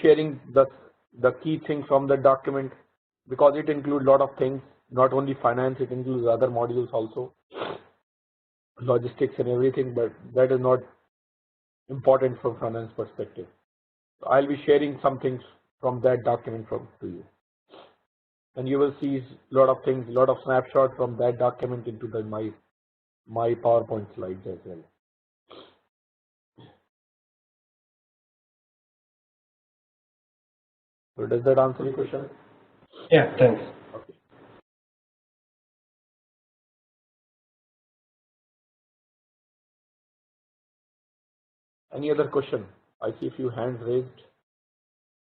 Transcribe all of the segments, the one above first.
sharing the key things from the document because it includes a lot of things, not only finance, it includes other modules also, logistics and everything, but that is not important from finance perspective. So I'll be sharing some things from that document to you. And you will see a lot of things, a lot of snapshots from that document into my PowerPoint slides as well. So does that answer your question? Yeah, thanks. Okay. Any other question? I see a few hands raised.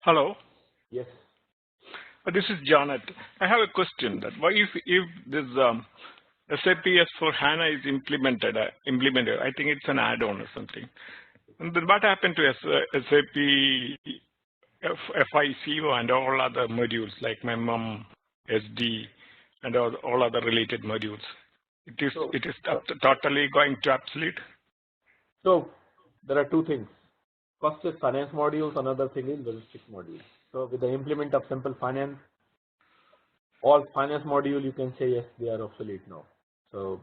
Hello. Yes. This is Janet. I have a question. That why if this SAP S4 HANA is implemented, I think it's an add-on or something. And then what happened to SAP FICO and all other modules like MEM, SD, and all other related modules? It is totally going to obsolete. So there are two things. First is finance modules, another thing is logistics modules. So with the implement of simple finance, all finance module you can say yes, they are obsolete now. So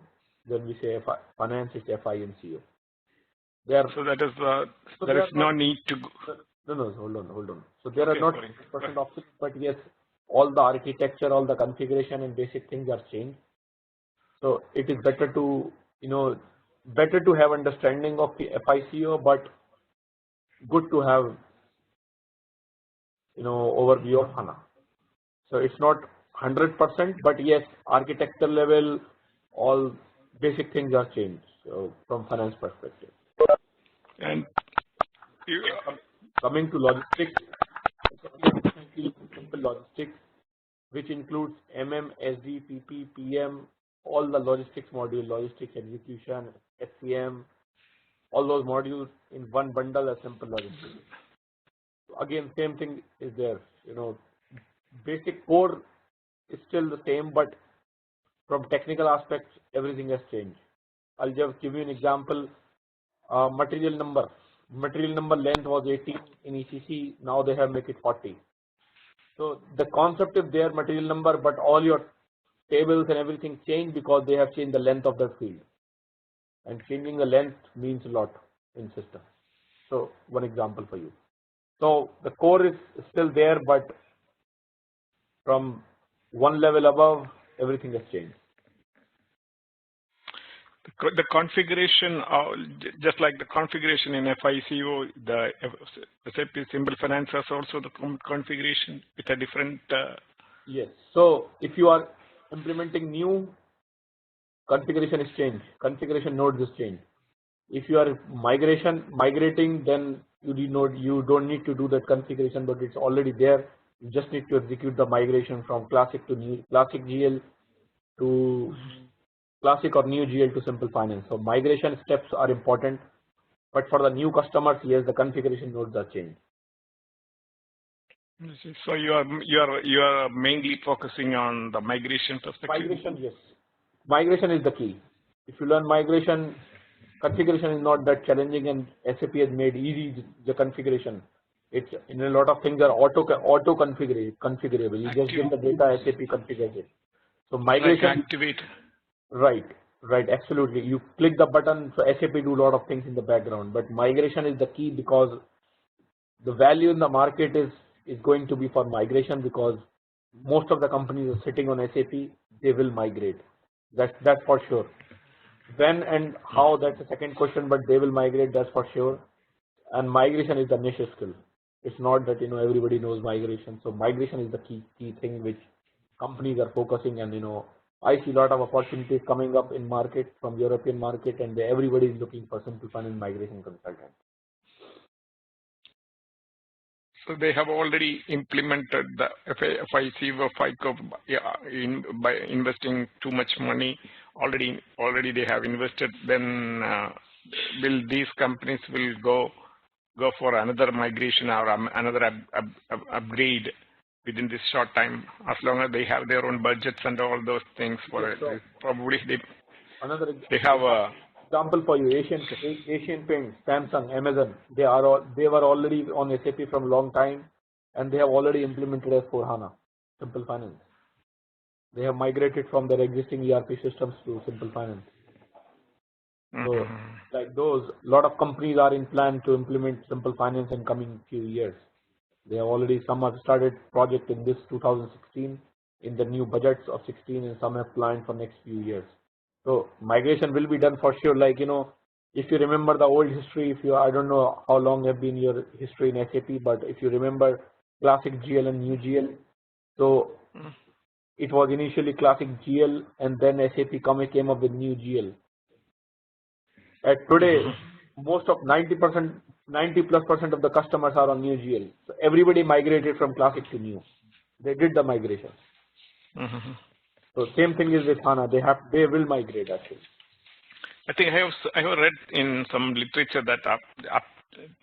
when we say finance, it's FI and CO. So that is there is no need to go. No, hold on. So there are not 100% obsolete, but yes, all the architecture, all the configuration and basic things are changed. So it is better to better to have understanding of the FICO, but good to have overview of HANA. So it's not 100%, but yes, architecture level, all basic things are changed. So from finance perspective. And coming to logistics, simple logistics, which includes MM, SD, PP, PM, all the logistics module, logistics execution, SCM, all those modules in one bundle as simple logistics. So again, same thing is there. Basic core is still the same, but from technical aspects, everything has changed. I'll just give you an example. Material number length was 18 in ECC. Now they have make it 40. So the concept is there, material number, but all your tables and everything change because they have changed the length of the field. And changing the length means a lot in system. So one example for you. So the core is still there, but from one level above, everything has changed. The configuration, just like the configuration in FICO, the SAP Simple Finance has also the configuration with a different. Yes. So if you are implementing new, configuration is changed. Configuration nodes is changed. If you are migrating, then you don't need to do that configuration, but it's already there. You just need to execute the migration from classic to new, classic GL to classic or new GL to simple finance. So migration steps are important, but for the new customers, yes, the configuration nodes are changed. So you are mainly focusing on the migration perspective. Migration, yes. Migration is the key. If you learn migration, configuration is not that challenging, and SAP has made easy the configuration. It's in a lot of things are auto configurable. You just get the data, SAP configures it. So migration, like activate. Right, absolutely. You click the button, so SAP do a lot of things in the background. But migration is the key because the value in the market is going to be for migration, because most of the companies are sitting on SAP. They will migrate. That's for sure. When and how, that's the second question, but they will migrate, that's for sure. And migration is the niche skill. It's not that everybody knows migration. So migration is the key thing which companies are focusing, and I see a lot of opportunities coming up in market from European market, and everybody is looking for simple finance migration consultant. So they have already implemented the FICO by investing too much money. Already they have invested. Then will these companies will go for another migration or another upgrade within this short time, as long as they have their own budgets and all those things for it? So probably they have a example for you. Asian Paints, Samsung, Amazon, they were already on SAP from a long time. and they have already implemented S4 HANA, Simple Finance. They have migrated from their existing ERP systems to Simple Finance. So, like those, a lot of companies are in plan to implement Simple Finance in coming few years. They have already, some have started project in this 2016, in the new budgets of 16, and some have planned for next few years. So migration will be done for sure. Like, if you remember the old history, if you, I don't know how long have been your history in SAP, but if you remember classic GL and new GL, so it was initially classic GL, and then SAP came up with new GL. At today, most of 90%, 90+% of the customers are on new GL. So everybody migrated from classic to new. They did the migration. So same thing is with HANA. They will migrate actually. I think I have read in some literature that up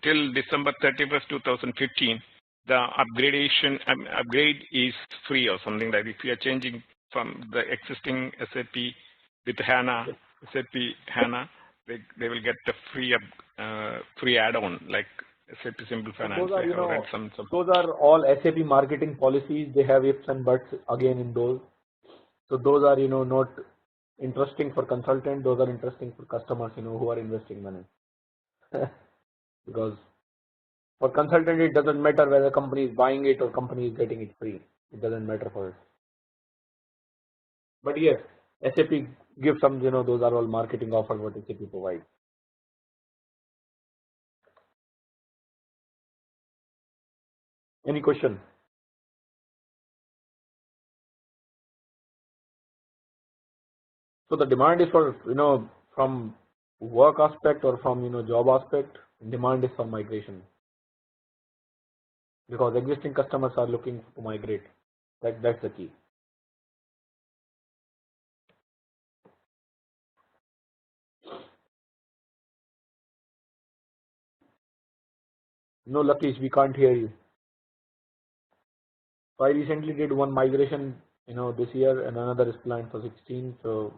till December 31st, 2015, the upgrade is free or something like that. If you are changing from the existing SAP with HANA, Yes. SAP HANA, they will get the free add-on like SAP Simple So Finance. those are, I have read some. those are all SAP marketing policies. They have ifs and buts again in those. So those are, not interesting for consultant. Those are interesting for customers, who are investing money. Because for consultant, it doesn't matter whether company is buying it or company is getting it free. It doesn't matter for us. But yes, SAP gives some, those are all marketing offers what SAP provides. Any question? So the demand is for, from work aspect or from, job aspect, demand is for migration. Because existing customers are looking to migrate. That's the key. No, Lakesh, we can't hear you. So I recently did one migration, this year, and another is planned for 16. So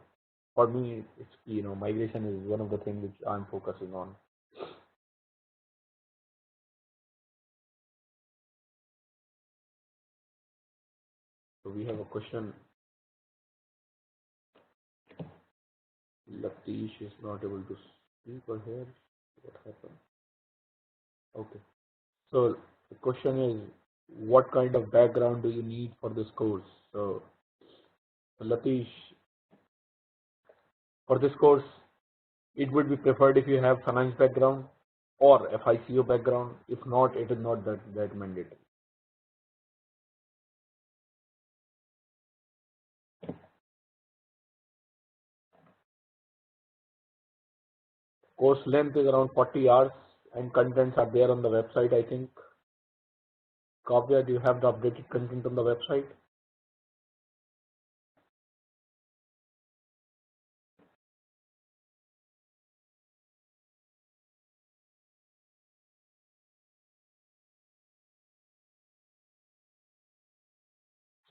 for me, it's key, migration is one of the things which I'm focusing on. So we have a question. Latish is not able to speak or hear. What happened? Okay. So the question is, what kind of background do you need for this course? So Latish, for this course, it would be preferred if you have finance background or FICO background. If not, it is not that mandatory. Course length is around 40 hours and contents are there on the website, I think. Kavya, do you have the updated content on the website?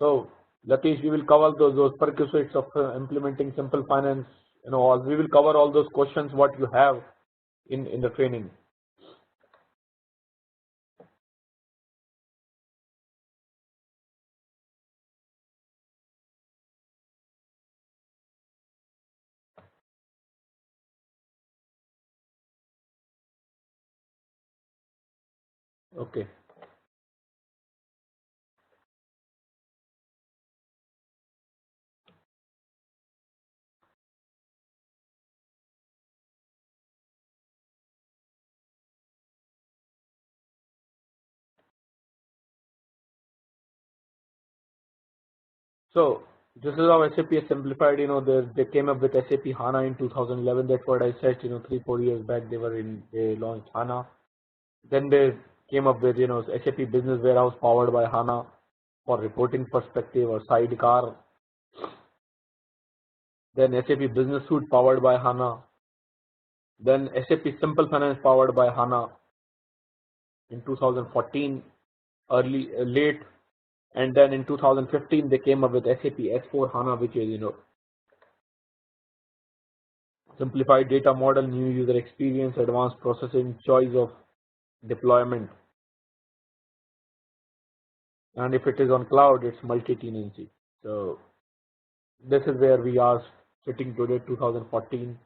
So, Latish, we will cover those prerequisites of implementing simple finance. We will cover all those questions what you have in the training. Okay. So this is how SAP is simplified. They came up with SAP HANA in 2011. That's what I said. 3-4 years back they launched HANA. Then they came up with SAP Business Warehouse powered by HANA for reporting perspective or sidecar. Then SAP Business Suite powered by HANA. Then SAP Simple Finance powered by HANA in 2014, late, and then in 2015 they came up with SAP S4 HANA, which is simplified data model, new user experience, advanced processing, choice of deployment. and if it is on cloud, it's multi-tenancy. So this is where we are sitting today, 2014,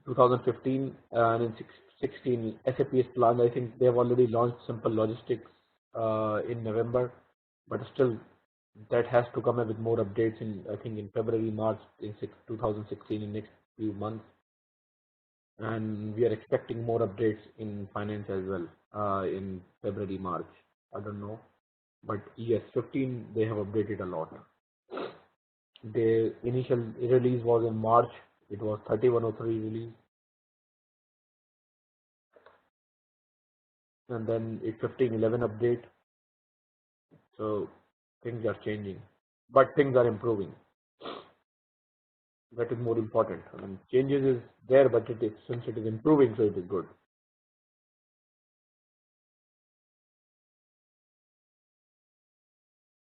2015, and in 16, SAP is planned. I think they have already launched simple logistics in November, but still that has to come up with more updates in, I think, in February, March in 2016, in next few months, and we are expecting more updates in finance as well in February, March. I don't know, but yes, 15 they have updated a lot. The initial release was in March. It was 3103 release, and then it 1511 update. So things are changing, but things are improving. That is more important. I mean, changes is there, but it is, since it is improving, so it is good.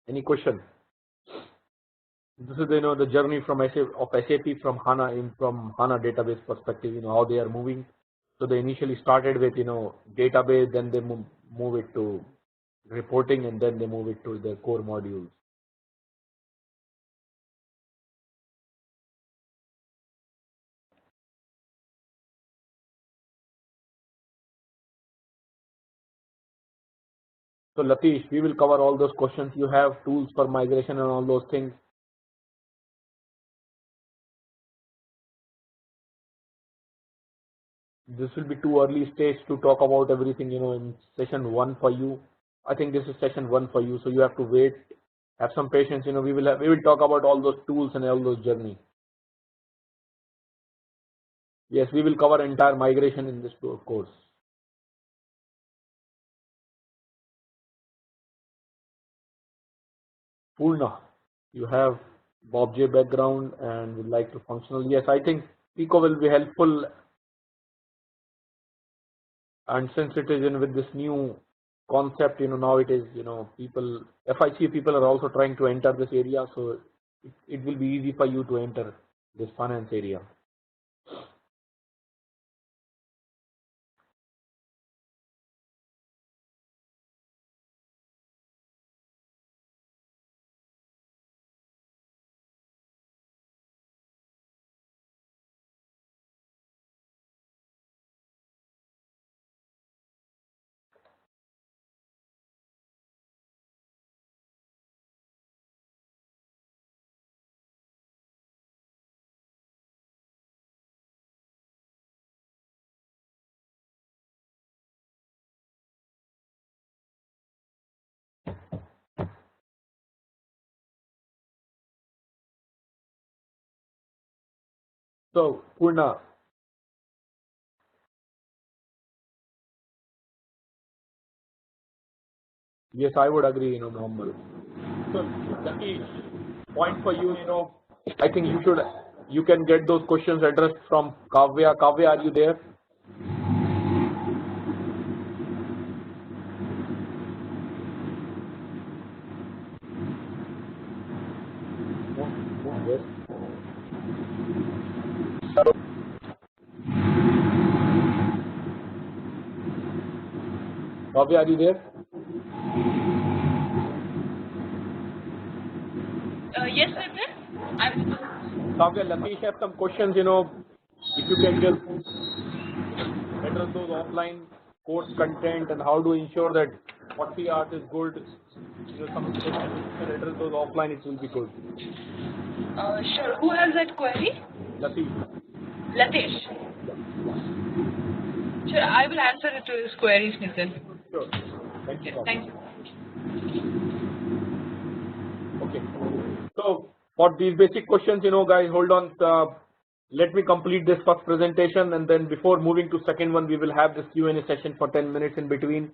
Any question? This is the journey from SAP from HANA from HANA database perspective. How they are moving. So they initially started with database, then they move it to reporting, and then they move it to the core modules. So Latish, we will cover all those questions. You have tools for migration and all those things. This will be too early stage to talk about everything, in session 1 for you. I think this is session 1 for you, so you have to wait, have some patience. We will talk about all those tools and all those journey. Yes, we will cover entire migration in this course. Purna, you have Bob J background and would like to functional. Yes, I think Pico will be helpful, and since it is in with this new concept, now it is, people, FIC people are also trying to enter this area, so it will be easy for you to enter this finance area. So Purna, yes, I would agree, Mohammed. So the key point for you, I think you can get those questions addressed from Kavya. Kavya, are you there? No, no, yes. Kavya, are you there? Yes, sir. Kavya, Latish have some questions, if you can just address those offline course content and how to ensure that 40 hours is good. Some questions, if you can address those offline, it will be good. Sure. Who has that query? Latish. Latesh. Sure, I will answer it to his queries, Nitin. Sure. Thank you. Thank you. Okay. So for these basic questions, guys, hold on. Let me complete this first presentation, and then before moving to second one, we will have this Q&A session for 10 minutes in between.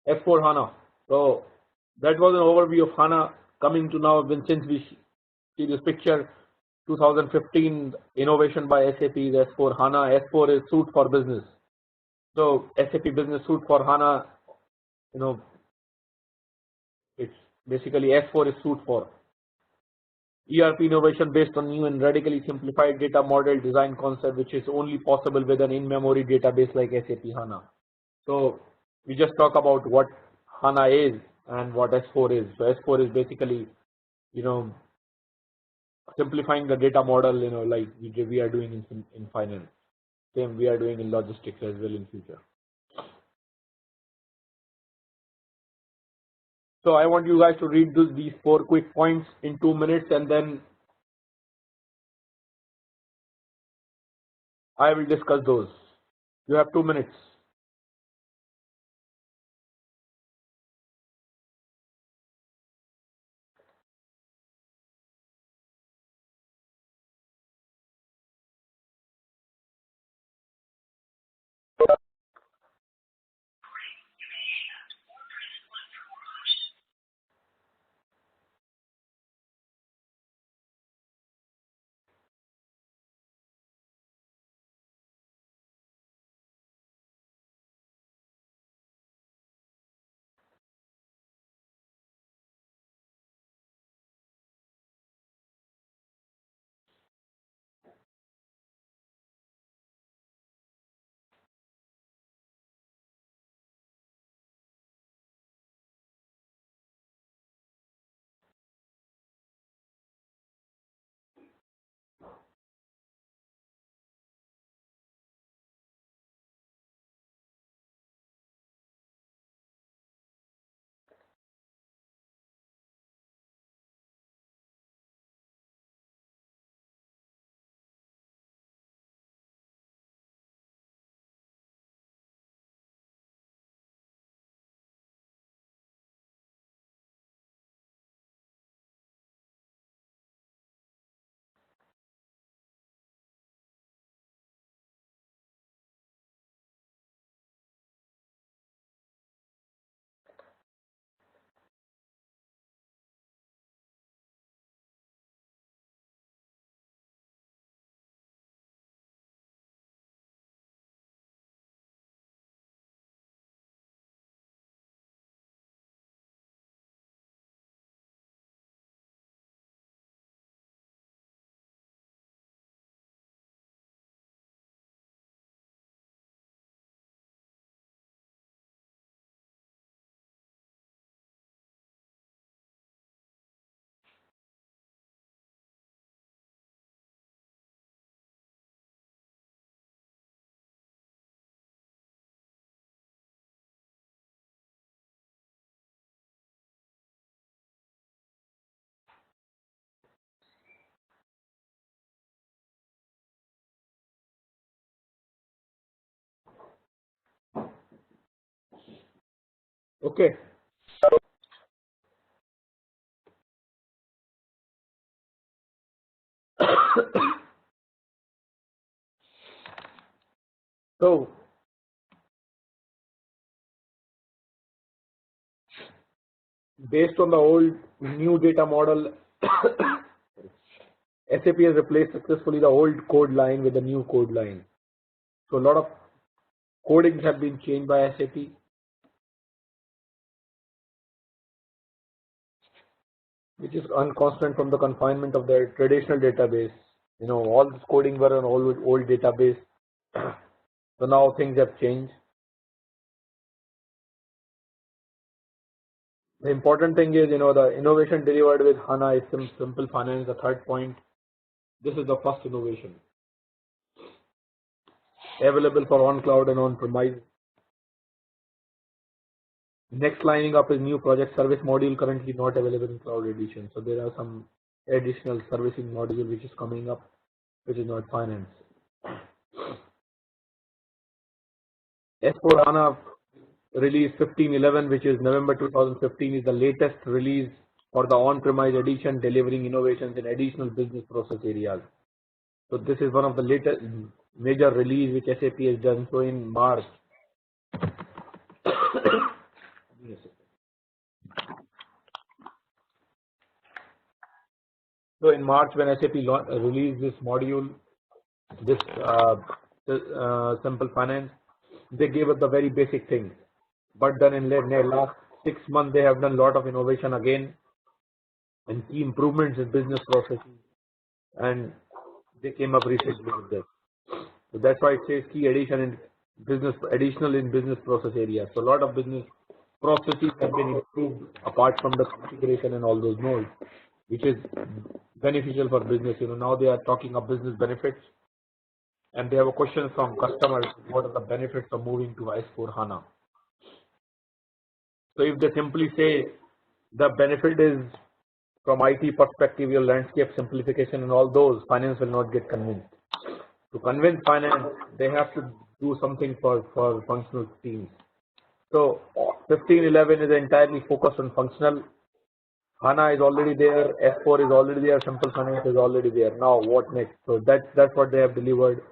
S4 HANA. So that was an overview of HANA. Coming to now, since we see this picture, 2015 innovation by SAP is S4 HANA. S4 is suite for business. So SAP Business Suite for HANA it's basically S4 is suit for ERP innovation based on new and radically simplified data model design concept, which is only possible with an in-memory database like SAP HANA. So we just talk about what HANA is and what S4 is. So S4 is basically, you know, simplifying the data model, like we are doing in finance. Same we are doing in logistics as well in future. So I want you guys to read these 4 quick points in 2 minutes, and then I will discuss those. You have 2 minutes. Okay. So based on the old new data model, SAP has replaced successfully the old code line with the new code line. So a lot of codings have been changed by SAP, which is unconstant from the confinement of their traditional database. All this coding were on old database. So now things have changed. The important thing is, the innovation delivered with HANA is simple finance. The third point, this is the first innovation available for on cloud and on premise. Next lining up is new project service module currently not available in cloud edition. So there are some additional servicing module which is coming up, which is not finance. S4 HANA release 1511, which is November 2015, is the latest release for the on-premise edition, delivering innovations in additional business process areas. So this is one of the latest major release which SAP has done. So in March, when SAP released this module, this simple finance, they gave us the very basic thing. but then in the last 6 months they have done a lot of innovation again and key improvements in business processes, and they came up recently with this. So that's why it says key additional in business process areas. So a lot of business processes have been improved apart from the configuration and all those nodes, which is beneficial for business. Now they are talking of business benefits, and they have a question from customers: what are the benefits of moving to S4 HANA? So if they simply say the benefit is from IT perspective, your landscape simplification and all those, finance will not get convinced. To convince finance, they have to do something for functional teams. So 1511 is entirely focused on functional. HANA is already there, S4 is already there, Simple Finance is already there. Now what next? So that's what they have delivered.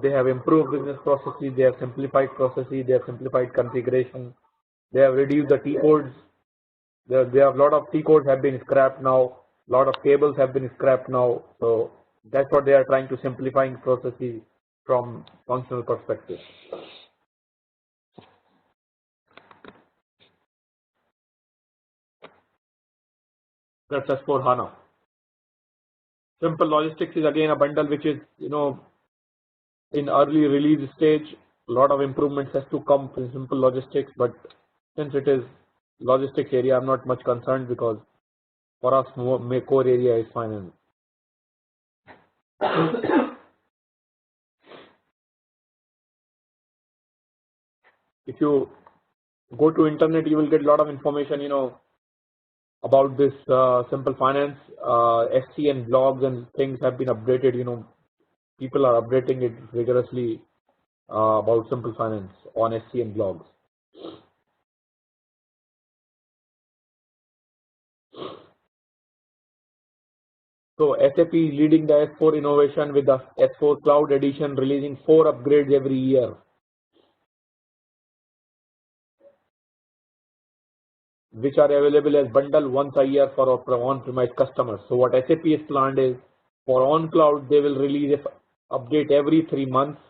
They have improved business processes, they have simplified processes, they have simplified configuration, they have reduced the T codes. There have a lot of T codes have been scrapped now, a lot of tables have been scrapped now. So that's what they are trying to simplifying processes from functional perspective. That's S4 HANA. Simple Logistics is again a bundle which is in early release stage. A lot of improvements has to come in Simple Logistics, but since it is logistics area, I'm not much concerned because for us my core area is finance. If you go to internet, you will get a lot of information, about this Simple Finance. SC and blogs and things have been updated. People are updating it rigorously about Simple Finance on SC and blogs. So SAP is leading the S4 innovation with the S4 Cloud Edition, releasing 4 upgrades every year, which are available as bundle once a year for on-premise customers. So what SAP has planned is for on-cloud, they will release an update every 3 months,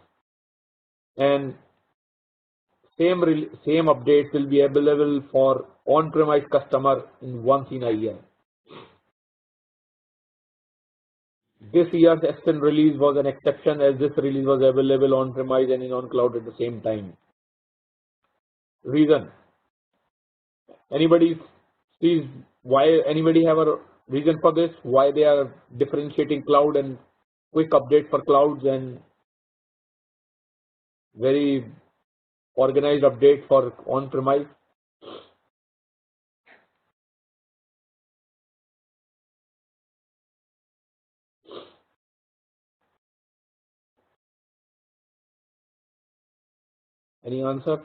and same updates will be available for on-premise customer once in a year. This year's S10 release was an exception, as this release was available on-premise and in on-cloud at the same time. Reason: anybody sees why? Anybody have a reason for this? Why they are differentiating cloud and quick update for clouds and very organized update for on-premise? Any answer?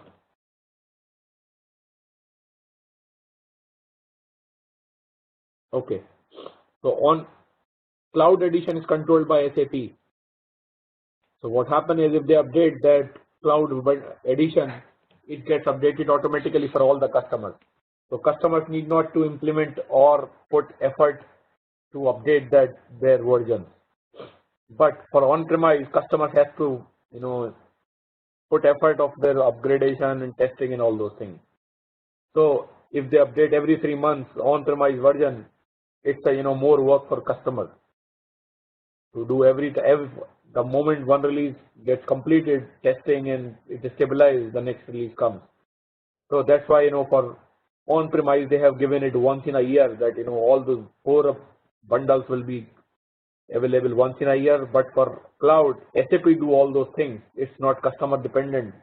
Okay. So on cloud edition is controlled by SAP. So what happens is if they update that cloud edition, it gets updated automatically for all the customers. So customers need not to implement or put effort to update their versions. But for on-premise, customers have to put effort of their upgradation and testing and all those things. So if they update every 3 months on-premise version, it's more work for customers to do the moment one release gets completed, testing and it is stabilized, the next release comes. So that's why for on-premise they have given it once in a year, that all those 4 bundles will be available once in a year. But for cloud, SAP do all those things. It's not customer dependent.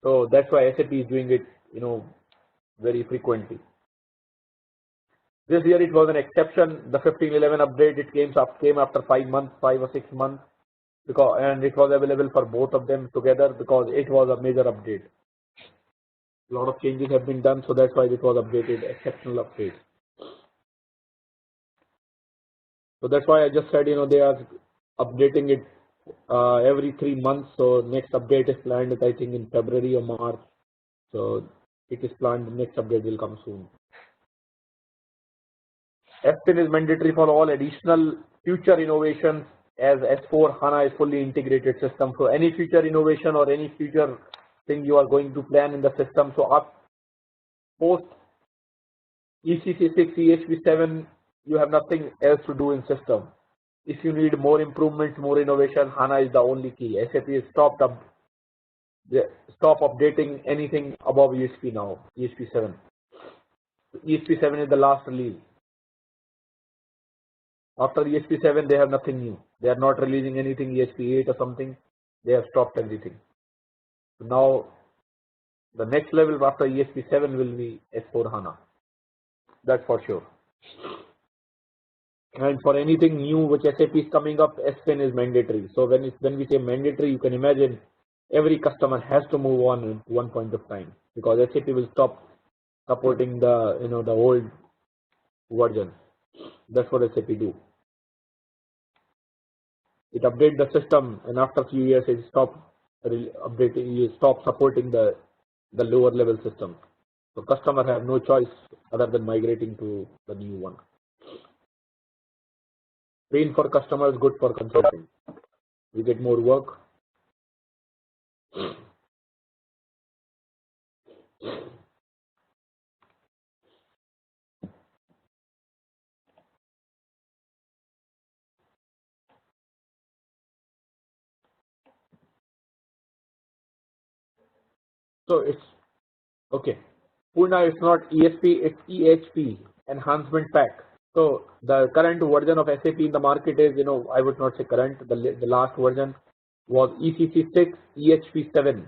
So that's why SAP is doing it very frequently. This year it was an exception. The 1511 update, it came after 5 months, 5 or 6 months, and it was available for both of them together because it was a major update. A lot of changes have been done, so that's why it was updated, exceptional update. So that's why I just said they are updating it every 3 months. So next update is planned, I think, in February or March. So it is planned the next update will come soon. S10 is mandatory for all additional future innovations, as S4 HANA is fully integrated system. So any future innovation or any future thing you are going to plan in the system, so Post ECC6, EHP7, you have nothing else to do in system. If you need more improvements, more innovation, HANA is the only key. SAP has stop updating anything above EHP now, EHP7. EHP7 is the last release. After EHP7, they have nothing new. They are not releasing anything EHP8 or something. They have stopped everything. So now, the next level after EHP7 will be S4 HANA. That's for sure. And for anything new which SAP is coming up, S10 is mandatory. So when we say mandatory, you can imagine every customer has to move on at one point of time, because SAP will stop supporting the the old version. That's what SAP do. It updates the system, and after a few years, it stop supporting the lower level system. So customer have no choice other than migrating to the new one. Pain for customers, good for consulting. We get more work. So it's okay. Purna is not ESP, it's EHP, Enhancement Pack. So the current version of SAP in the market is, I would not say current, the last version was ECC6, EHP7.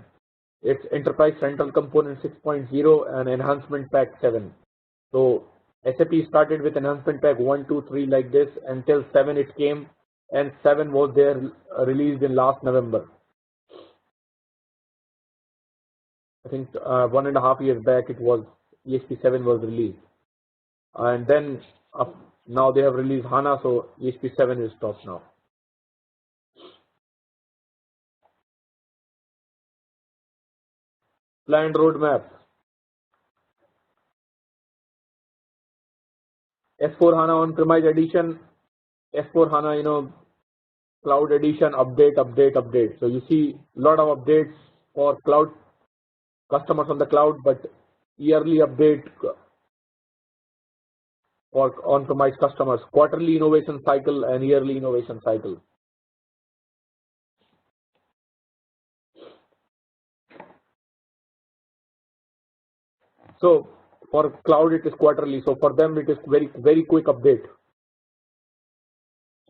It's Enterprise Central Component 6.0 and Enhancement Pack 7. So SAP started with Enhancement Pack 1, 2, 3 like this until 7 it came, and 7 was there released in last November. I think 1.5 years back it was EHP7 was released, and then now they have released HANA, so EHP7 is stopped now. Planned roadmap. S4 HANA on-premise edition, S4 HANA cloud edition, update. So you see a lot of updates for cloud customers on the cloud, but yearly update for on-premise customers, quarterly innovation cycle and yearly innovation cycle. So for cloud it is quarterly, so for them it is very quick update.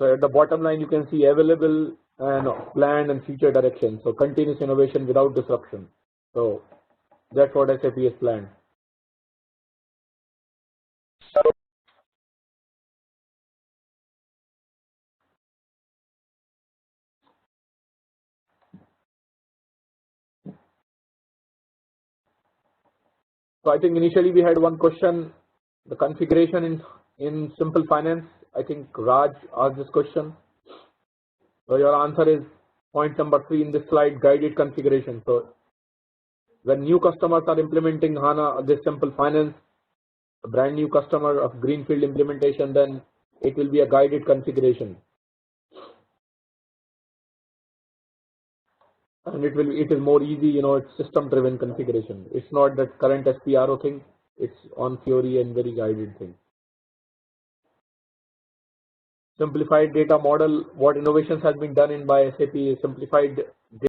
So at the bottom line you can see available and planned and future direction. So continuous innovation without disruption. So that's what SAP has planned. So I think initially we had one question, the configuration in Simple Finance. I think Raj asked this question. So your answer is point number 3 in this slide, guided configuration. So when new customers are implementing HANA, this Simple Finance, a brand new customer of greenfield implementation, then it will be a guided configuration. And it is more easy, it's system driven configuration. It's not that current SPRO thing, it's on theory and very guided thing. Simplified data model, what innovations has been done by SAP is simplified